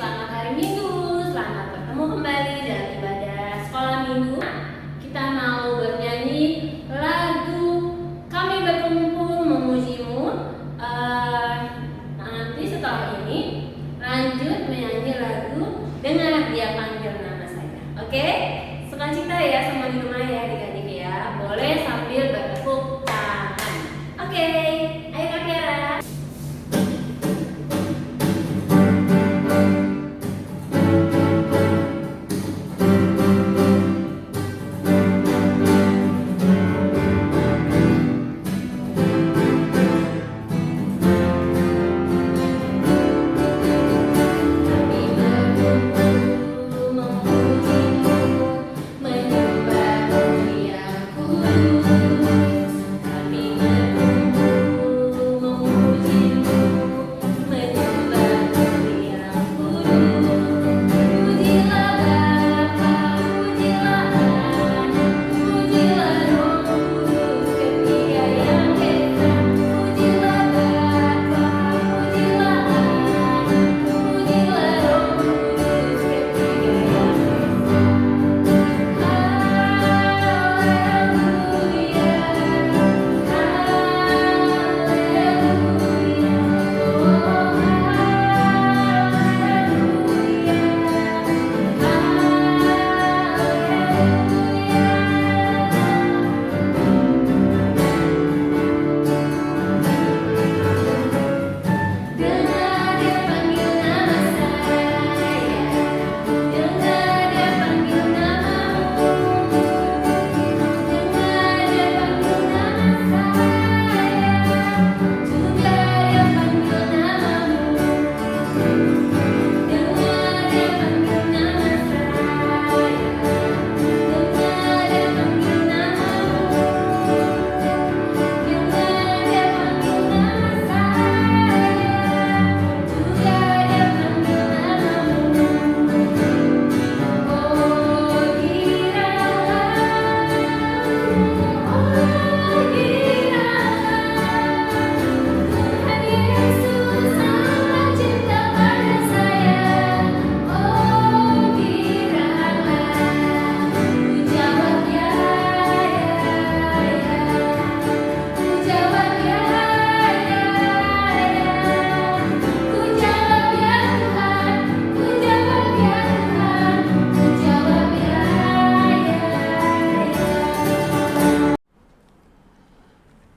selamat hari Minggu, selamat bertemu kembali dalam ibadah sekolah Minggu. Kita mau bernyanyi lagu Kami Berkumpul Memujimu. Nanti setelah ini lanjut menyanyi lagu Dengar Dia Panggil Nama Saya. Oke? Sukacita ya semua di rumah ya adik-adik ya. Boleh sambil bertepuk tangan. Oke, ayo Kak Tiara.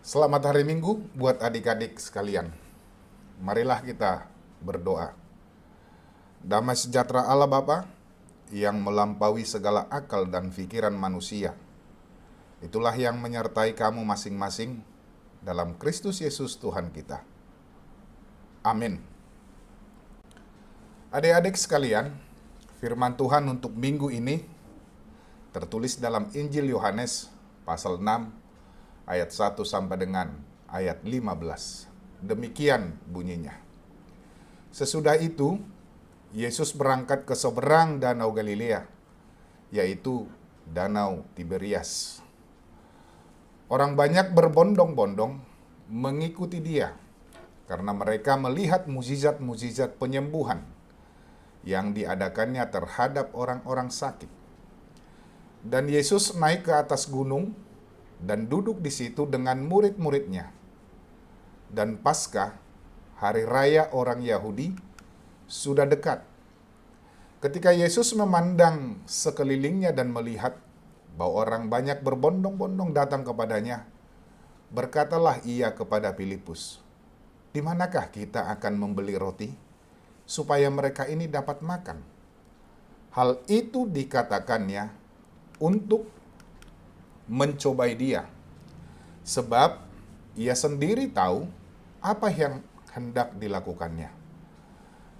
Selamat hari Minggu buat adik-adik sekalian. Marilah kita berdoa. Damai sejahtera Allah Bapa yang melampaui segala akal dan pikiran manusia. Itulah yang menyertai kamu masing-masing dalam Kristus Yesus Tuhan kita. Amin. Adik-adik sekalian, firman Tuhan untuk minggu ini tertulis dalam Injil Yohanes pasal 6 ayat 1 sampai dengan ayat 15. Demikian bunyinya. Sesudah itu, Yesus berangkat ke seberang Danau Galilea, yaitu Danau Tiberias. Orang banyak berbondong-bondong mengikuti dia, karena mereka melihat mukjizat-mukjizat penyembuhan yang diadakannya terhadap orang-orang sakit. Dan Yesus naik ke atas gunung dan duduk di situ dengan murid-muridnya. Dan Paskah, hari raya orang Yahudi, sudah dekat. Ketika Yesus memandang sekelilingnya dan melihat bahwa orang banyak berbondong-bondong datang kepadanya, berkatalah ia kepada Filipus, "Di manakah kita akan membeli roti, supaya mereka ini dapat makan?" Hal itu dikatakannya untuk mencobai dia, sebab ia sendiri tahu apa yang hendak dilakukannya.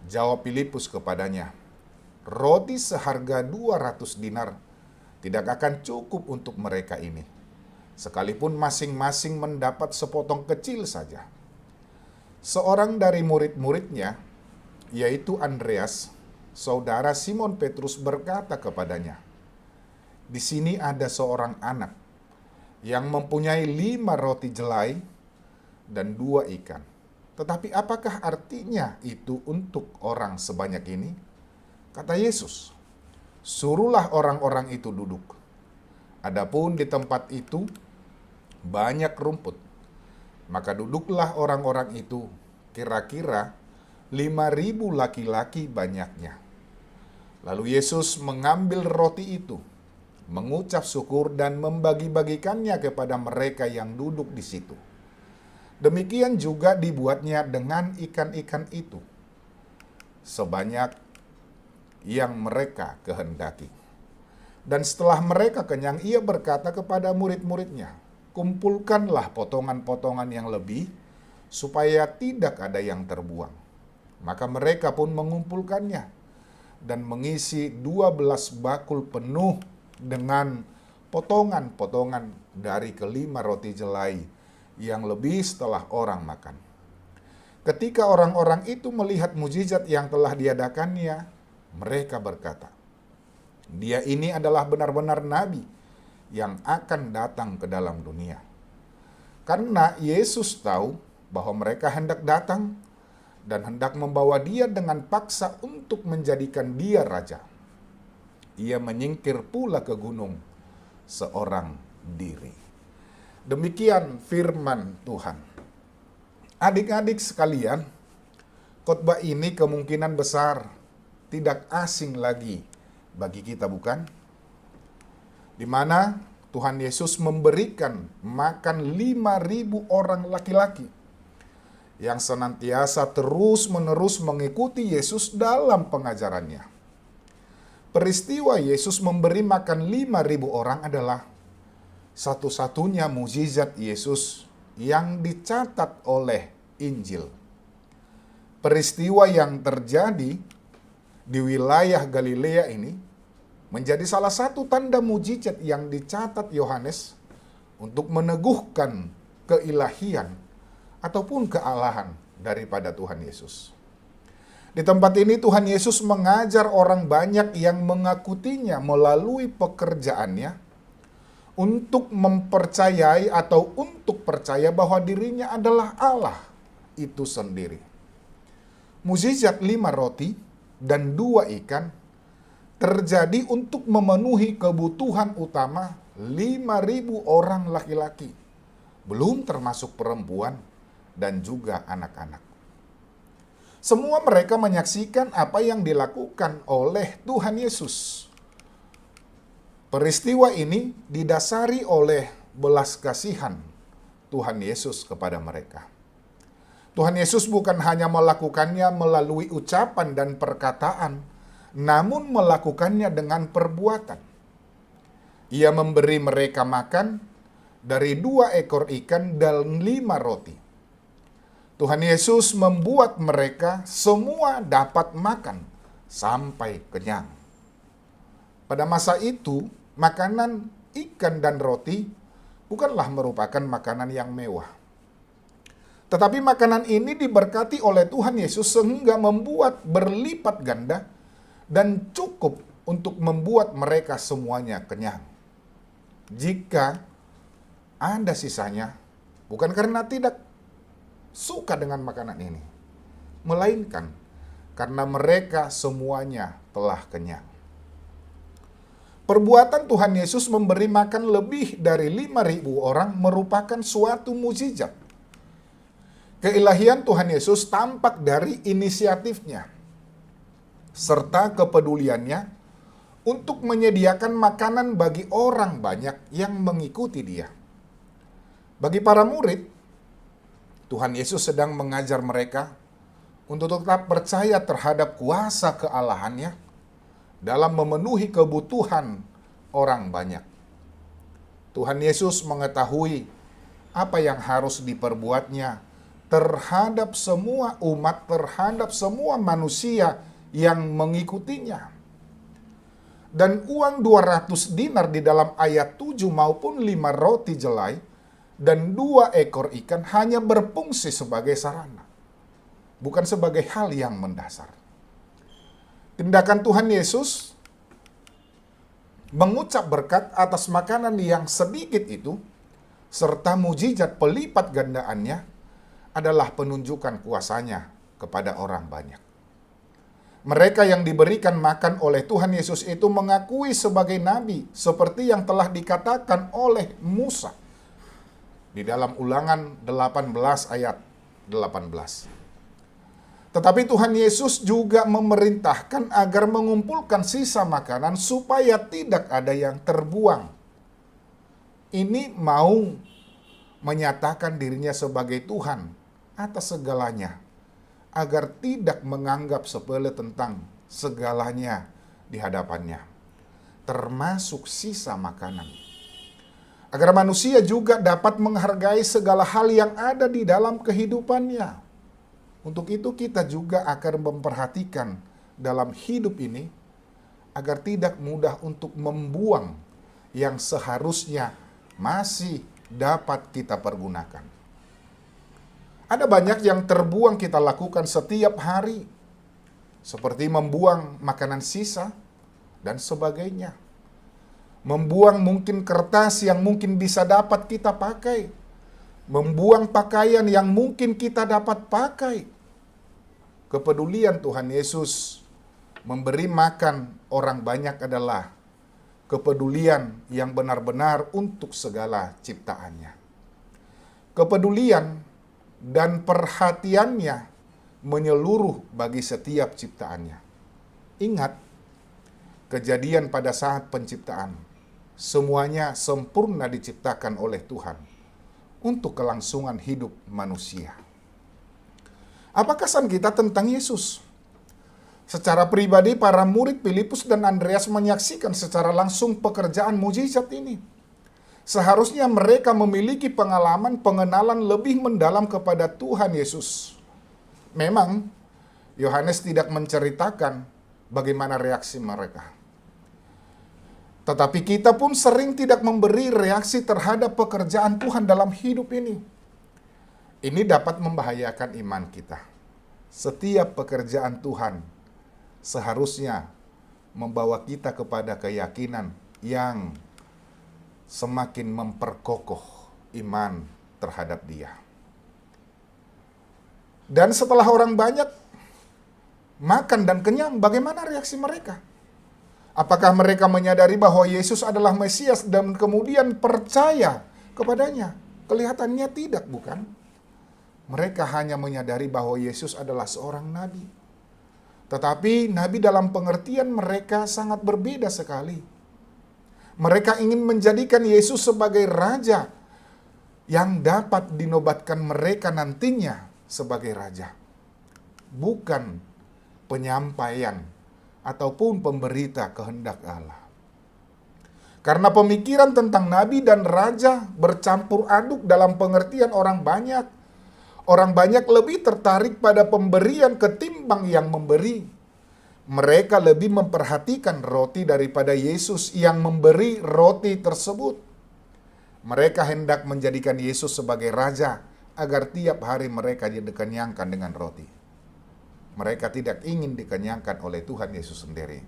Jawab Filipus kepadanya, "Roti seharga 200 dinar tidak akan cukup untuk mereka ini, sekalipun masing-masing mendapat sepotong kecil saja." Seorang dari murid-muridnya, yaitu Andreas, saudara Simon Petrus, berkata kepadanya, "Di sini ada seorang anak yang mempunyai 5 roti jelai dan 2 ikan. Tetapi apakah artinya itu untuk orang sebanyak ini?" Kata Yesus, suruhlah orang-orang itu duduk. Adapun di tempat itu banyak rumput, maka duduklah orang-orang itu, kira-kira 5.000 laki-laki banyaknya. Lalu Yesus mengambil roti itu, mengucap syukur dan membagi-bagikannya kepada mereka yang duduk di situ. Demikian juga dibuatnya dengan ikan-ikan itu, sebanyak yang mereka kehendaki. Dan setelah mereka kenyang, ia berkata kepada murid-muridnya, kumpulkanlah potongan-potongan yang lebih, supaya tidak ada yang terbuang. Maka mereka pun mengumpulkannya, dan mengisi 12 bakul penuh dengan potongan-potongan dari kelima roti jelai yang lebih setelah orang makan. Ketika orang-orang itu melihat mujizat yang telah diadakannya, mereka berkata, dia ini adalah benar-benar nabi yang akan datang ke dalam dunia. Karena Yesus tahu bahwa mereka hendak datang dan hendak membawa dia dengan paksa untuk menjadikan dia raja. Ia menyingkir pula ke gunung seorang diri. Demikian firman Tuhan. Adik-adik sekalian, khotbah ini kemungkinan besar tidak asing lagi bagi kita, bukan? Di mana Tuhan Yesus memberikan makan 5.000 orang laki-laki yang senantiasa terus-menerus mengikuti Yesus dalam pengajarannya. Peristiwa Yesus memberi makan 5.000 orang adalah satu-satunya mukjizat Yesus yang dicatat oleh Injil. Peristiwa yang terjadi di wilayah Galilea ini menjadi salah satu tanda mujizat yang dicatat Yohanes untuk meneguhkan keilahian ataupun kealahan daripada Tuhan Yesus. Di tempat ini Tuhan Yesus mengajar orang banyak yang mengikutinya melalui pekerjaannya untuk mempercayai atau untuk percaya bahwa dirinya adalah Allah itu sendiri. Mukjizat 5 roti dan 2 ikan terjadi untuk memenuhi kebutuhan utama 5.000 orang laki-laki, belum termasuk perempuan dan juga anak-anak. Semua mereka menyaksikan apa yang dilakukan oleh Tuhan Yesus. Peristiwa ini didasari oleh belas kasihan Tuhan Yesus kepada mereka. Tuhan Yesus bukan hanya melakukannya melalui ucapan dan perkataan, namun melakukannya dengan perbuatan. Ia memberi mereka makan dari 2 ekor ikan dan 5 roti. Tuhan Yesus membuat mereka semua dapat makan sampai kenyang. Pada masa itu, makanan ikan dan roti bukanlah merupakan makanan yang mewah. Tetapi makanan ini diberkati oleh Tuhan Yesus sehingga membuat berlipat ganda dan cukup untuk membuat mereka semuanya kenyang. Jika ada sisanya, bukan karena tidak suka dengan makanan ini, melainkan karena mereka semuanya telah kenyang. Perbuatan Tuhan Yesus memberi makan lebih dari 5.000 orang merupakan suatu mukjizat. Keilahian Tuhan Yesus tampak dari inisiatifnya, serta kepeduliannya untuk menyediakan makanan bagi orang banyak yang mengikuti dia. Bagi para murid, Tuhan Yesus sedang mengajar mereka untuk tetap percaya terhadap kuasa kealahannya dalam memenuhi kebutuhan orang banyak. Tuhan Yesus mengetahui apa yang harus diperbuatnya terhadap semua umat, terhadap semua manusia yang mengikutinya. Dan uang 200 dinar di dalam ayat 7 maupun 5 roti jelai dan 2 ekor ikan hanya berfungsi sebagai sarana, bukan sebagai hal yang mendasar. Tindakan Tuhan Yesus mengucap berkat atas makanan yang sedikit itu, serta mujizat pelipat gandaannya, adalah penunjukan kuasanya kepada orang banyak. Mereka yang diberikan makan oleh Tuhan Yesus itu mengakui sebagai nabi, seperti yang telah dikatakan oleh Musa di dalam Ulangan 18 ayat 18. Tetapi Tuhan Yesus juga memerintahkan agar mengumpulkan sisa makanan supaya tidak ada yang terbuang. Ini mau menyatakan dirinya sebagai Tuhan atas segalanya, agar tidak menganggap sepele tentang segalanya di hadapannya, termasuk sisa makanan. Agar manusia juga dapat menghargai segala hal yang ada di dalam kehidupannya. Untuk itu kita juga akan memperhatikan dalam hidup ini agar tidak mudah untuk membuang yang seharusnya masih dapat kita pergunakan. Ada banyak yang terbuang kita lakukan setiap hari, seperti membuang makanan sisa dan sebagainya. Membuang mungkin kertas yang mungkin bisa dapat kita pakai. Membuang pakaian yang mungkin kita dapat pakai. Kepedulian Tuhan Yesus memberi makan orang banyak adalah kepedulian yang benar-benar untuk segala ciptaannya. Kepedulian dan perhatiannya menyeluruh bagi setiap ciptaannya. Ingat, kejadian pada saat penciptaan, semuanya sempurna diciptakan oleh Tuhan untuk kelangsungan hidup manusia. Apa kesan kita tentang Yesus? Secara pribadi, para murid Filipus dan Andreas menyaksikan secara langsung pekerjaan mujizat ini. Seharusnya mereka memiliki pengalaman pengenalan lebih mendalam kepada Tuhan Yesus. Memang, Yohanes tidak menceritakan bagaimana reaksi mereka. Tetapi kita pun sering tidak memberi reaksi terhadap pekerjaan Tuhan dalam hidup ini. Ini dapat membahayakan iman kita. Setiap pekerjaan Tuhan seharusnya membawa kita kepada keyakinan yang semakin memperkokoh iman terhadap Dia. Dan setelah orang banyak makan dan kenyang, bagaimana reaksi mereka? Apakah mereka menyadari bahwa Yesus adalah Mesias dan kemudian percaya kepadanya? Kelihatannya tidak, bukan? Mereka hanya menyadari bahwa Yesus adalah seorang nabi. Tetapi nabi dalam pengertian mereka sangat berbeda sekali. Mereka ingin menjadikan Yesus sebagai raja yang dapat dinobatkan mereka nantinya sebagai raja. Bukan penyampaian ataupun pemberita kehendak Allah. Karena pemikiran tentang nabi dan raja bercampur aduk dalam pengertian orang banyak. Orang banyak lebih tertarik pada pemberian ketimbang yang memberi. Mereka lebih memperhatikan roti daripada Yesus yang memberi roti tersebut. Mereka hendak menjadikan Yesus sebagai raja agar tiap hari mereka dikenyangkan dengan roti. Mereka tidak ingin dikenyangkan oleh Tuhan Yesus sendiri.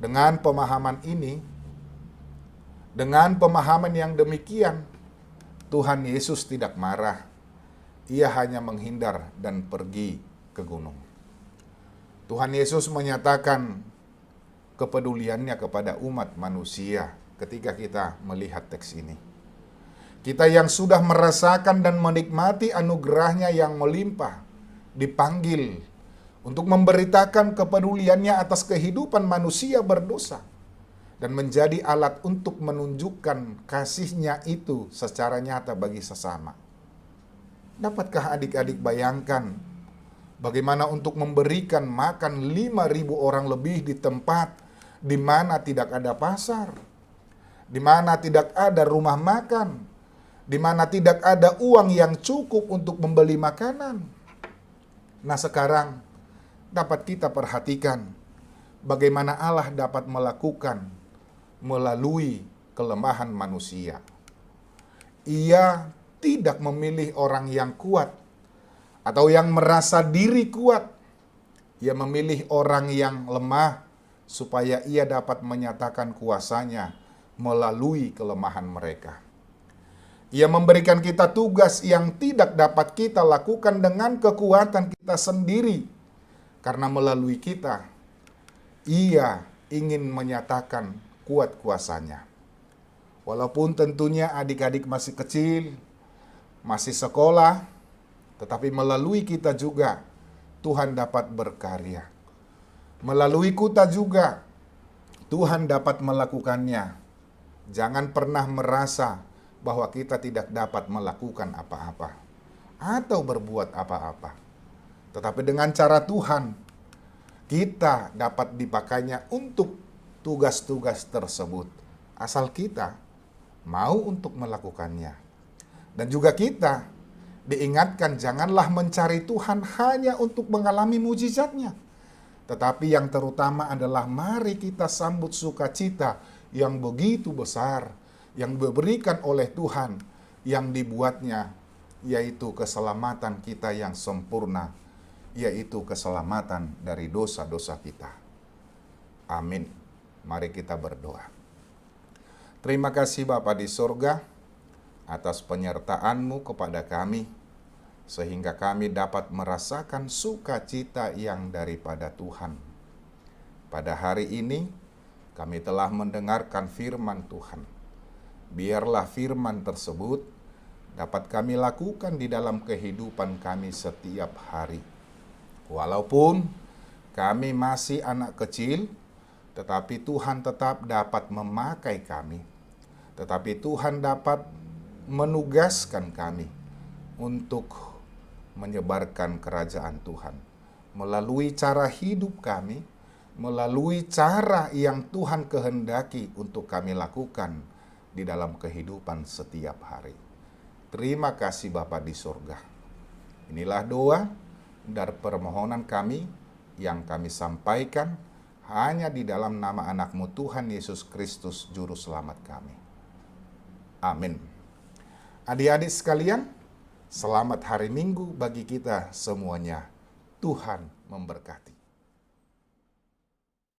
Dengan pemahaman ini, dengan pemahaman yang demikian, Tuhan Yesus tidak marah. Ia hanya menghindar dan pergi ke gunung. Tuhan Yesus menyatakan kepeduliannya kepada umat manusia ketika kita melihat teks ini. Kita yang sudah merasakan dan menikmati anugerahnya yang melimpah, dipanggil untuk memberitakan kepeduliannya atas kehidupan manusia berdosa dan menjadi alat untuk menunjukkan kasihnya itu secara nyata bagi sesama. Dapatkah adik-adik bayangkan bagaimana untuk memberikan makan 5.000 orang lebih di tempat di mana tidak ada pasar, di mana tidak ada rumah makan, di mana tidak ada uang yang cukup untuk membeli makanan. Nah, sekarang dapat kita perhatikan bagaimana Allah dapat melakukan melalui kelemahan manusia. Ia tidak memilih orang yang kuat atau yang merasa diri kuat. Ia memilih orang yang lemah supaya ia dapat menyatakan kuasanya melalui kelemahan mereka. Ia memberikan kita tugas yang tidak dapat kita lakukan dengan kekuatan kita sendiri, Karena melalui kita, Ia ingin menyatakan kuat kuasanya. Walaupun tentunya adik-adik masih kecil, masih sekolah, tetapi melalui kita juga Tuhan dapat berkarya. Melalui kita juga Tuhan dapat melakukannya. Jangan pernah merasa bahwa kita tidak dapat melakukan apa-apa atau berbuat apa-apa. Tetapi dengan cara Tuhan, kita dapat dipakainya untuk tugas-tugas tersebut. Asal kita mau untuk melakukannya. Dan juga kita diingatkan janganlah mencari Tuhan hanya untuk mengalami mujizatnya. Tetapi yang terutama adalah mari kita sambut sukacita yang begitu besar, yang diberikan oleh Tuhan, yang dibuatnya, yaitu keselamatan kita yang sempurna, yaitu keselamatan dari dosa-dosa kita. Amin. Mari kita berdoa. Terima kasih Bapa di sorga, atas penyertaan-Mu kepada kami, sehingga kami dapat merasakan sukacita yang daripada Tuhan. Pada hari ini, kami telah mendengarkan firman Tuhan. Biarlah firman tersebut dapat kami lakukan di dalam kehidupan kami setiap hari. Walaupun kami masih anak kecil, tetapi Tuhan tetap dapat memakai kami. Tetapi Tuhan dapat menugaskan kami untuk menyebarkan kerajaan Tuhan melalui cara hidup kami, melalui cara yang Tuhan kehendaki untuk kami lakukan di dalam kehidupan setiap hari. Terima kasih Bapa di surga. Inilah doa dan permohonan kami yang kami sampaikan hanya di dalam nama anak-Mu Tuhan Yesus Kristus Juru Selamat kami. Amin. Adik-adik sekalian, selamat hari Minggu bagi kita semuanya. Tuhan memberkati.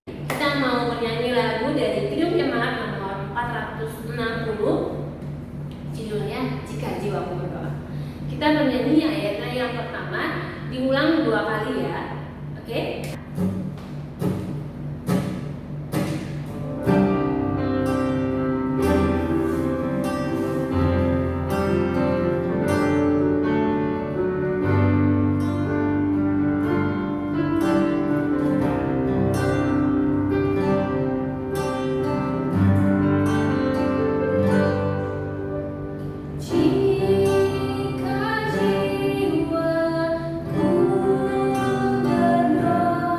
Kita mau bernyanyi lagu dari Kidung Jemaat nomor 460, judulnya Jika Jiwaku Berdoa. Kita bernyanyi ayatnya yang pertama, diulang 2 kali ya. Oke? Jika jiwaku berdoa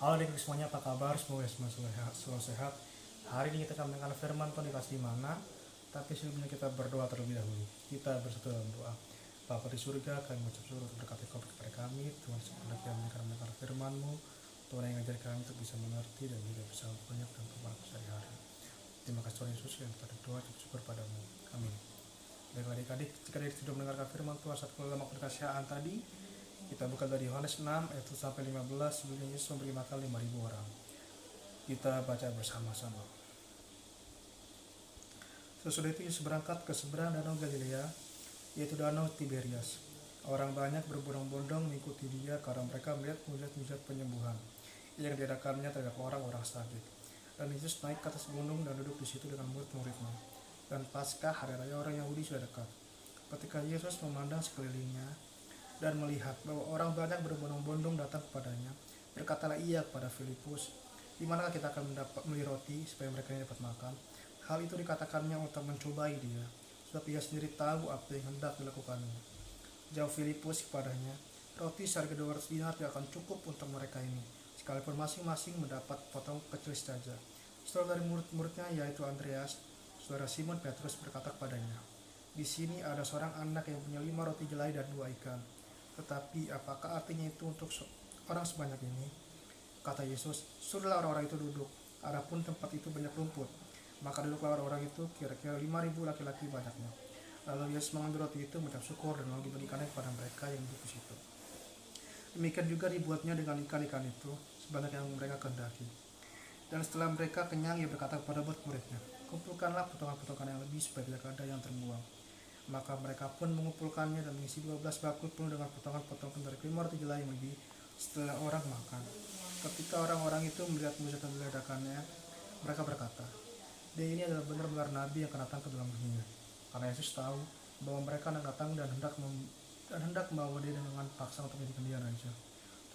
Halo adik semuanya, apa kabar? Semoga semua selalu sehat. Hari ini kita akan mendengar firman Tuhan di kelas di mana. Tapi sebelumnya kita berdoa terlebih dahulu. Kita bersatu dalam doa. Bapa di surga, kami mengucap syukur untuk berkati Kau kepada kami. Tuhan sebenarnya kami akan mendengar firman-Mu. Tuhan yang mengajar kami untuk bisa mengerti dan juga bisa banyak dan bermanfaat sehari-hari. Terima kasih Tuhan Yesus yang kita doa dan syukur padamu. Amin. Baik adik-adik, jika adik sudah mendengarkan firman Tuhan saat dalam perkasiaan tadi, kita buka dari Yohanes 6 ayat 1 sampai 15. Sebelumnya Yesus memberi makan 5.000 orang. Kita baca bersama-sama. Sesudah itu Yesus berangkat ke seberang danau Galilea, yaitu danau Tiberias. Orang banyak berbondong-bondong mengikuti dia karena mereka melihat mujizat-mujizat penyembuhan yang diadakannya terhadap orang-orang sakit. Dan Yesus naik ke atas gunung dan duduk di situ dengan murid-muridnya. Dan Paskah, hari raya orang Yahudi, sudah dekat. Ketika Yesus memandang sekelilingnya dan melihat bahwa orang banyak berbondong-bondong datang kepadanya, berkatalah ia kepada Filipus, "Di manakah kita akan membeli roti supaya mereka dapat makan?" Hal itu dikatakannya untuk mencobai dia, sebab ia sendiri tahu apa yang hendak dilakukannya. Jawab Filipus kepadanya, "Roti seharga 200 dinar tidak akan cukup untuk mereka ini, sekalipun masing-masing mendapat potong kecil saja." Saudara dari murid-muridnya, yaitu Andreas, saudara Simon Petrus, berkata kepadanya, "Di sini ada seorang anak yang punya 5 roti jelai dan 2 ikan. Tetapi apakah artinya itu untuk orang sebanyak ini?" Kata Yesus, "Suruhlah orang-orang itu duduk. Adapun tempat itu banyak rumput." Maka duduklah orang-orang itu, kira-kira 5.000 laki-laki banyaknya. Lalu Yesus mengambil roti itu, mengucap syukur, dan lalu dibagikannya kepada mereka yang duduk di situ. Demikian juga dibuatnya dengan ikan-ikan itu, sebanyak yang mereka kehendaki. Dan setelah mereka kenyang, ia berkata kepada murid-muridnya, "Kumpulkanlah potongan-potongan yang lebih supaya tidak ada yang terbuang." Maka mereka pun mengumpulkannya dan mengisi 12 bakul penuh dengan potongan-potongan dari 5 roti jelai yang lebih setelah orang makan. Ketika orang-orang itu melihat mujizat yang diadakannya, mereka berkata, "Dia ini adalah benar-benar nabi yang akan datang ke dalam dunia." Karena Yesus tahu bahwa mereka akan datang dan hendak membawa dia dengan paksa untuk menjadikan dia raja.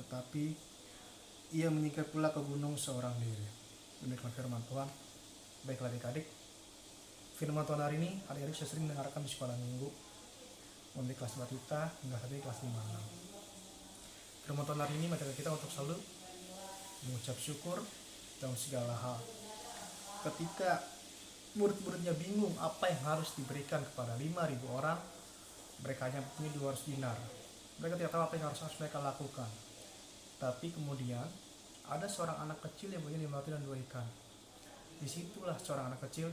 Tetapi ia menyingkir pula ke gunung seorang diri. Demikian firman Tuhan. Baiklah adik-adik, firman Tuhan hari ini, adik-adik saya sering mendengarkan di sekolah minggu, mulai kelas batita hingga sampai kelas 5. Firman Tuhan hari ini mengajak kita untuk selalu mengucap syukur dalam segala hal. Ketika murid-muridnya bingung apa yang harus diberikan kepada 5.000 orang, mereka hanya punya 200 dinar. Mereka tidak tahu apa yang harus mereka lakukan. Tapi kemudian ada seorang anak kecil yang punya 5 roti dan 2 ikan. Disitulah seorang anak kecil